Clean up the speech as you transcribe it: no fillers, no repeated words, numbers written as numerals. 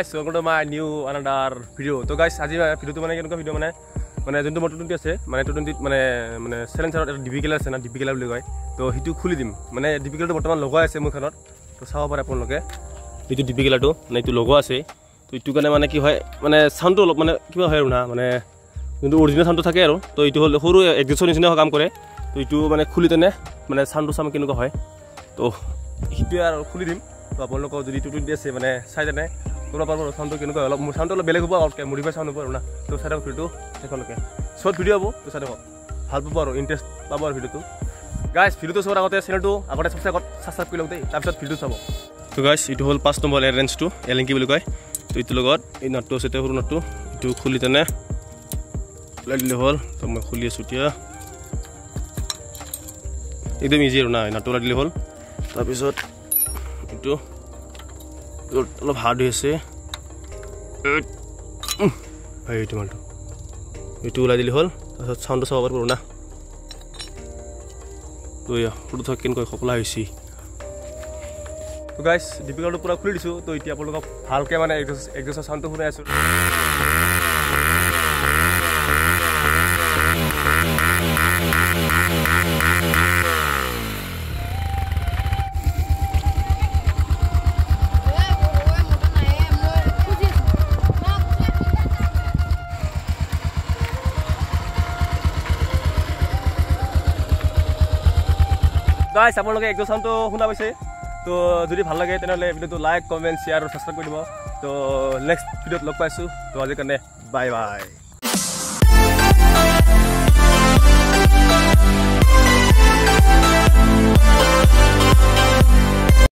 guys, welcome to my new another video. So guys, আজি ভিডিওটো মানে কেনেকুৱা ভিডিও মানে যোনটো মোটৰ 20 আছে মানে 20 মানে silencer এটা ডিপি কেলাৰ আছে না ডিপি কেলাৰ বুলি কয় তো হিটো খুলি দিম মানে ডিপি কেলাৰটো বৰ্তমান লগোৱা আছে মুখনত তো চাব পাৰে আপোনালোকে এইটো ডিপি কেলাৰটো মানে এইটো লগোৱা আছে তো এইটো কাৰণে মানে কি হয় মানে সাউণ্ডটো অলপ মানে কিবা হয় আৰু না মানে যোনটো অৰিজিনেল সাউণ্ডটো থাকে আৰু তো এইটো হল সৰু এক্সেসৰ নিচিনা কাম কৰে তো এইটো মানে খুলি তেনে মানে সাউণ্ডটো চাম কেনেকুৱা হয় তো হিটো আৰু খুলি দিম তো আপোনালোকক যদি 220 আছে মানে চাই জানে তোমরা পারবো সাউন্ডটো কেনেকুৱা অলপ মোৰ সাউন্ডটো অলপ বেলেগ হ'ব আৰু মডিফাই সাউন্ড হ'ব আৰু না তো চাই ভিডিওটো দেখলকে শৰ্ট ভিডিও হ'ব তো চাই দেখক ভাল পাব আৰু ইন্টাৰেস্ট পাব আৰু ভিডিওটো গাইস ভিডিওটো চোৱাৰ আগতে চেনেলটো আগতে সাবস্ক্ৰাইব কৰি লওক দেই তাৰপিছত ভিডিও চাব তো গাইস এইটো হল 5 নম্বৰ এৰেঞ্জটো এলিংকি বুলি কয় তো এইটো লগত এই নটটো আছে সৰু নটটো এইটো খুলি তেনে ওলাই দিলে হল তো মই খুলি আছো এতিয়া একদম ইজি আৰু না নটটো ওলাই দিলে হল তাৰপিছত এইটো অলপ হাৰ্ড হৈছে এইটো মালটো এইটো ওলাই দিলে হ'ল তাৰপিছত চাউণ্ডটো চাব পাৰিব না তো ফটো থাক কেনেকৈ খোলা হৈছে তো গাইছ ডিপিকালটো পুৰা খুলি দিছোঁ তো এতিয়া আপোনালোকক ভালকৈ মানে এক্সজষ্টৰ চাউণ্ডটো শুনাই আছোঁ গাইছ আপোনালোকে এক্সজষ্ট সাউণ্ডটো শুনা পাইছে তো যদি ভাল লাগে তেনেহ'লে ভিডিওটো লাইক কমেণ্ট শ্বেয়াৰ আৰু ছাবস্ক্ৰাইব কৰি দিব তো নেক্সট ভিডিঅ'ত লগ পাইছোঁ তো আজিৰ কাৰণে বাই বাই